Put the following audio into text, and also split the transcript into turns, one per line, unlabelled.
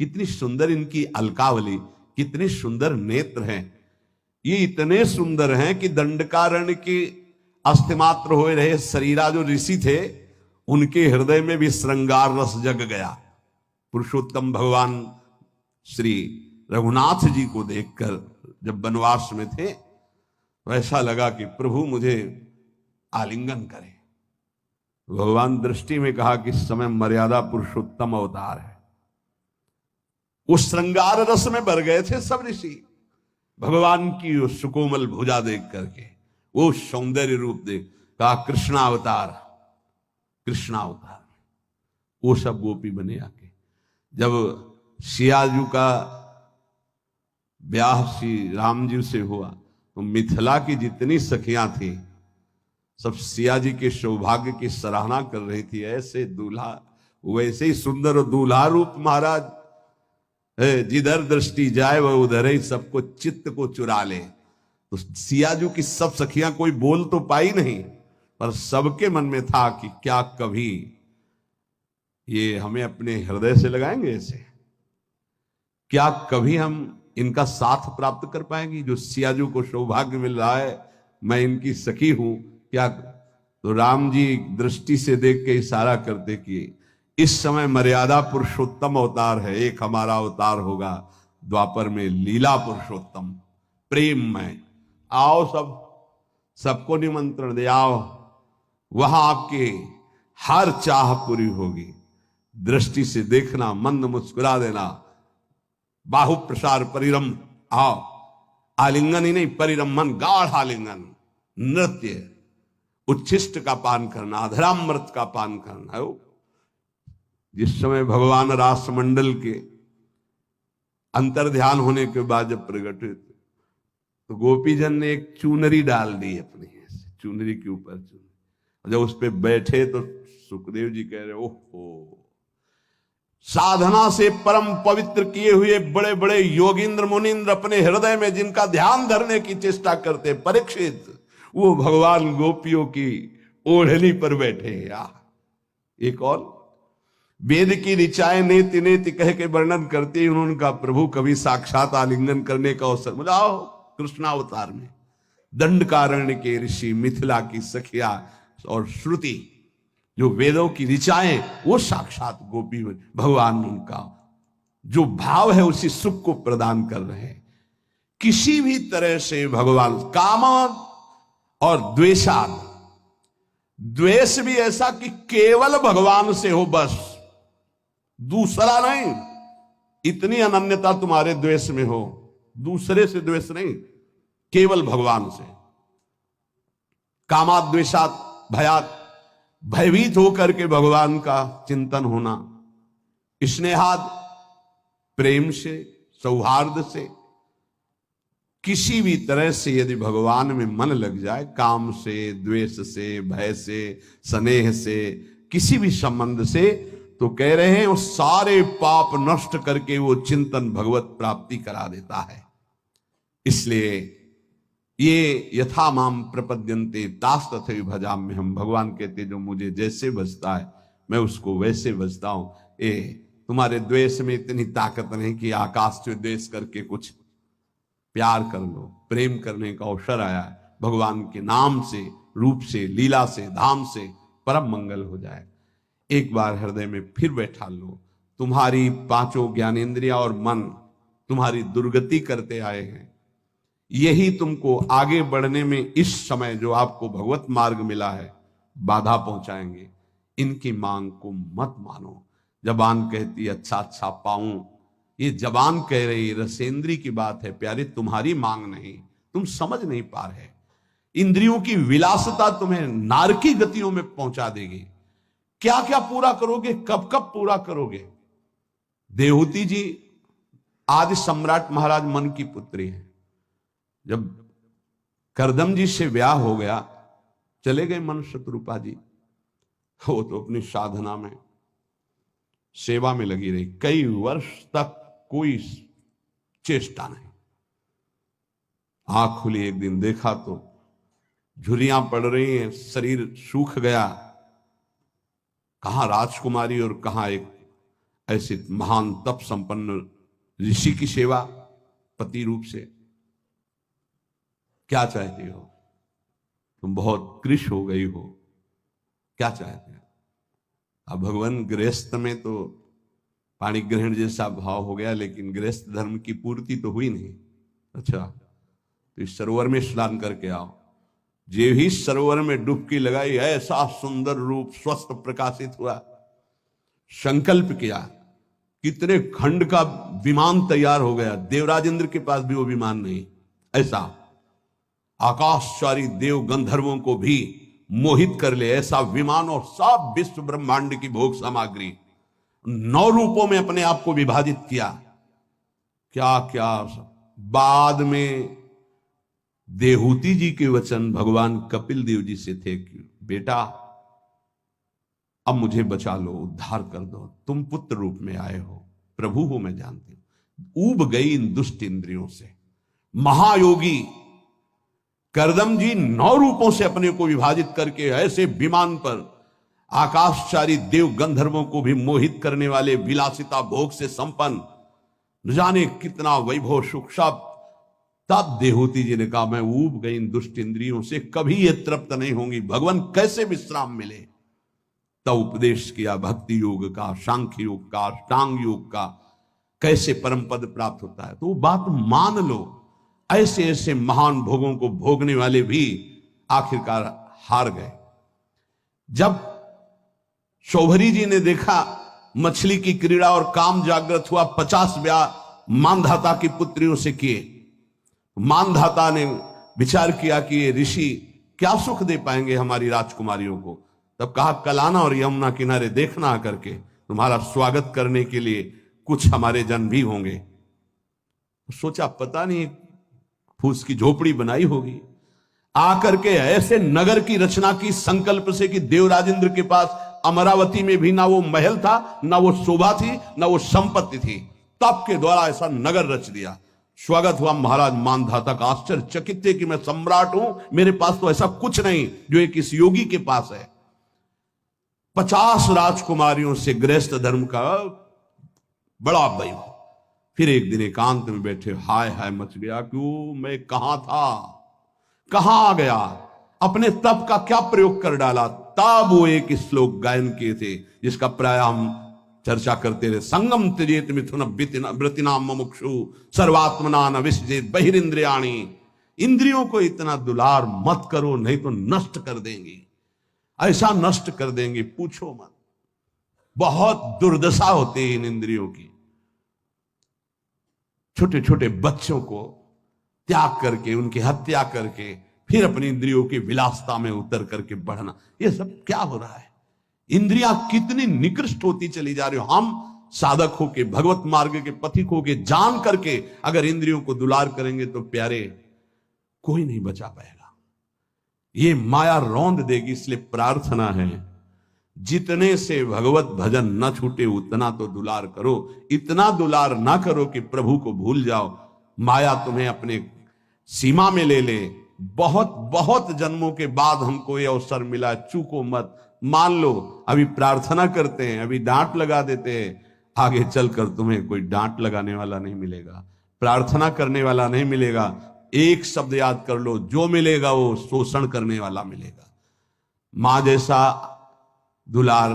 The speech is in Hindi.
कितनी सुंदर इनकी अलकावली, कितने सुंदर नेत्र हैं। ये इतने सुंदर हैं कि दंडकारण्य के अस्थिमात्र हो रहे शरीरा जो ऋषि थे, उनके हृदय में भी श्रृंगार रस जग गया। पुरुषोत्तम भगवान श्री रघुनाथ जी को देखकर जब वनवास में थे, वैसा लगा कि प्रभु मुझे आलिंगन करे। भगवान दृष्टि में कहा कि इस समय मर्यादा पुरुषोत्तम अवतार है। उस श्रृंगार रस में भर गए थे सब ऋषि, भगवान की वो सुकोमल भुजा देख करके, वो सौंदर्य रूप देख कहा कृष्णावतार, कृष्णावतार। वो सब गोपी बने आके। जब सियाजू का ब्याह श्री राम जी से हुआ तो मिथिला की जितनी सखियां थी सब सिया जी के सौभाग्य की सराहना कर रही थी। ऐसे दूल्हा, वैसे ही सुंदर दूल्हा रूप महाराज, जिधर दृष्टि जाए वह उधर ही सबको चित्त को चुरा ले। तो सियाजू की सब सखियां कोई बोल तो पाई नहीं, पर सबके मन में था कि क्या कभी ये हमें अपने हृदय से लगाएंगे ऐसे, क्या कभी हम इनका साथ प्राप्त कर पाएंगे। जो सियाजू को सौभाग्य मिल रहा है, मैं इनकी सखी हूं, क्या। तो राम जी दृष्टि से देख के इशारा करते कि इस समय मर्यादा पुरुषोत्तम अवतार है, एक हमारा अवतार होगा द्वापर में लीला पुरुषोत्तम प्रेम में। आओ सबको निमंत्रण दे, आओ वहां आपके हर चाह पूरी होगी। दृष्टि से देखना, मंद मुस्कुरा देना, बाहु प्रसार परिरम, आओ। आलिंगन ही नहीं, परिरमन, गाढ़ आलिंगन, नृत्य, उच्छिष्ट का पान करना, अधरामृत का पान करना है। जिस समय भगवान रासमंडल के अंतर ध्यान होने के बाद जब प्रकट हुए तो गोपीजन ने एक चुनरी डाल दी अपनी, चुनरी के ऊपर चुनरी। जब उस पर बैठे तो सुखदेव जी कह रहे, ओहो, साधना से परम पवित्र किए हुए बड़े बड़े योगींद्र मुनींद्र अपने हृदय में जिनका ध्यान धरने की चेष्टा करते, परीक्षित, वो भगवान गोपियों की ओढ़नी पर बैठे। एक और वेद की ऋचाएं नेति नेति कह के वर्णन करते, उन्होंने कहा प्रभु कभी साक्षात आलिंगन करने का अवसर मिलाओ। कृष्णावतार में दंडकारण्य के ऋषि, मिथिला की सखिया और श्रुति, जो वेदों की ऋचाएं, वो साक्षात गोपी भगवान, उनका जो भाव है उसी सुख को प्रदान कर रहे हैं। किसी भी तरह से भगवान काम और द्वेषाद, द्वेष भी ऐसा कि केवल भगवान से हो, बस दूसरा नहीं। इतनी अनन्यता तुम्हारे द्वेष में हो, दूसरे से द्वेष नहीं, केवल भगवान से। कामाद द्वेषात भयात, भयभीत होकर के भगवान का चिंतन होना। स्नेहाद, प्रेम से, सौहार्द से, किसी भी तरह से यदि भगवान में मन लग जाए, काम से, द्वेष से, भय से, स्नेह से, किसी भी संबंध से, तो कह रहे हैं वो सारे पाप नष्ट करके वो चिंतन भगवत प्राप्ति करा देता है। इसलिए ये यथा माम प्रपद्यन्ते तास तथैव भजाम्यहम्, हम भगवान कहते जो मुझे जैसे भजता है मैं उसको वैसे भजता हूं। तुम्हारे द्वेष में इतनी ताकत नहीं कि आकाश से द्वेष करके कुछ प्यार कर लो। प्रेम करने का अवसर आया है, भगवान के नाम से, रूप से, लीला से, धाम से परम मंगल हो जाए। एक बार हृदय में फिर बैठा लो। तुम्हारी पांचों ज्ञानेंद्रिया और मन तुम्हारी दुर्गति करते आए हैं, यही तुमको आगे बढ़ने में इस समय जो आपको भगवत मार्ग मिला है बाधा पहुंचाएंगे। इनकी मांग को मत मानो। जबान कहती अच्छा अच्छा पाऊं, ये जबान कह रही, रसेंद्री की बात है प्यारे, तुम्हारी मांग नहीं, तुम समझ नहीं पा रहे। इंद्रियों की विलासता तुम्हें नारकी गतियों में पहुंचा देगी। क्या क्या पूरा करोगे, कब कब पूरा करोगे। देवहूति जी आदि सम्राट महाराज मन की पुत्री है। जब करदम जी से ब्याह हो गया, चले गए मन शत्रुपा जी, वो तो अपनी साधना में, सेवा में लगी रही। कई वर्ष तक कोई चेष्टा नहीं। आंख खुली, एक दिन देखा तो झुर्रियां पड़ रही हैं, शरीर सूख गया। कहां राजकुमारी और कहां एक ऐसे महान तप संपन्न ऋषि की सेवा पति रूप से। क्या चाहते हो तुम? बहुत कृश हो गई हो, क्या चाहते हो? अब भगवान गृहस्थ में तो पाणी ग्रहण जैसा भाव हो गया, लेकिन गृहस्थ धर्म की पूर्ति तो हुई नहीं। अच्छा, तो इस सरोवर में स्नान करके आओ। जे ही सरोवर में डुबकी लगाई, ऐसा सुंदर रूप स्वस्थ प्रकाशित हुआ। संकल्प किया, कितने खंड का विमान तैयार हो गया। देवराज इंद्र के पास भी वो विमान नहीं। ऐसा आकाशचारी देव गंधर्वों को भी मोहित कर ले ऐसा विमान, और सब विश्व ब्रह्मांड की भोग सामग्री 9 रूपों में अपने आप को विभाजित किया। क्या क्या बाद में देहूति जी के वचन भगवान कपिल देव जी से थे कि बेटा अब मुझे बचा लो, उद्धार कर दो, तुम पुत्र रूप में आए हो, प्रभु हो मैं जानती हूं। ऊब गई इन दुष्ट इंद्रियों से। महायोगी करदम जी 9 रूपों से अपने को विभाजित करके ऐसे विमान पर आकाशचारी देव गंधर्वों को भी मोहित करने वाले विलासिता भोग से संपन्न, न जाने कितना वैभव सुख सब। तब देहूति जी ने कहा मैं ऊब गई इन दुष्ट इंद्रियों से, कभी ये तृप्त नहीं होंगी, भगवान कैसे विश्राम मिले। तब उपदेश किया भक्ति योग का, सांख्य योग का, अष्टांग योग का, कैसे परम पद प्राप्त होता है। तो वो बात मान लो। ऐसे ऐसे महान भोगों को भोगने वाले भी आखिरकार हार गए। जब शौभरी जी ने देखा मछली की क्रीड़ा और काम जागृत हुआ, 50 ब्याह मानधाता की पुत्रियों से किए। मानधाता ने विचार किया कि ये ऋषि क्या सुख दे पाएंगे हमारी राजकुमारियों को। तब कहा कल आना और यमुना किनारे देखना करके, तुम्हारा स्वागत करने के लिए कुछ हमारे जन भी होंगे। सोचा पता नहीं फूस की झोपड़ी बनाई होगी। आकर के ऐसे नगर की रचना की संकल्प से कि देवराजेंद्र के पास अमरावती में भी ना वो महल था, ना वो शोभा थी, ना वो संपत्ति थी। तप के द्वारा ऐसा नगर रच दिया। स्वागत हुआ महाराज मानधाता का। आश्चर्यचकित थे कि मैं सम्राट हूं, मेरे पास तो ऐसा कुछ नहीं जो एक इस योगी के पास है। 50 राजकुमारियों से गृहस्थ धर्म का बड़ा वैभव। फिर एक दिन एकांत में बैठे, हाय हाय मच गया, क्यों मैं कहां था, कहां आ गया, अपने तप का क्या प्रयोग कर डाला। तब वो एक श्लोक गायन किए थे जिसका प्राय हम चर्चा करते रहे। संगम त्यजेत मिथुन वृतिनाम मुमुक्षु सर्वात्मना न विसजेत बहिरिंद्रियाणि। इंद्रियों को इतना दुलार मत करो, नहीं तो नष्ट कर देंगी। ऐसा नष्ट कर देंगे पूछो मत। बहुत दुर्दशा होती है इन इंद्रियों की। छोटे छोटे बच्चों को त्याग करके, उनकी हत्या करके, फिर अपनी इंद्रियों की विलासता में उतर करके बढ़ना, ये सब क्या हो रहा है। इंद्रियां कितनी निकृष्ट होती चली जा रही हो। हम साधक होके, भगवत मार्ग के पथिक होके, जान करके अगर इंद्रियों को दुलार करेंगे तो प्यारे कोई नहीं बचा पाएगा। ये माया रौंद देगी। इसलिए प्रार्थना है जितने से भगवत भजन न छूटे उतना तो दुलार करो। इतना दुलार ना करो कि प्रभु को भूल जाओ, माया तुम्हें अपने सीमा में ले ले। बहुत बहुत जन्मों के बाद हमको ये अवसर मिला, चूको मत। मान लो अभी प्रार्थना करते हैं, अभी डांट लगा देते हैं, आगे चलकर तुम्हें कोई डांट लगाने वाला नहीं मिलेगा, प्रार्थना करने वाला नहीं मिलेगा। एक शब्द याद कर लो, जो मिलेगा वो शोषण करने वाला मिलेगा। मां जैसा दुलार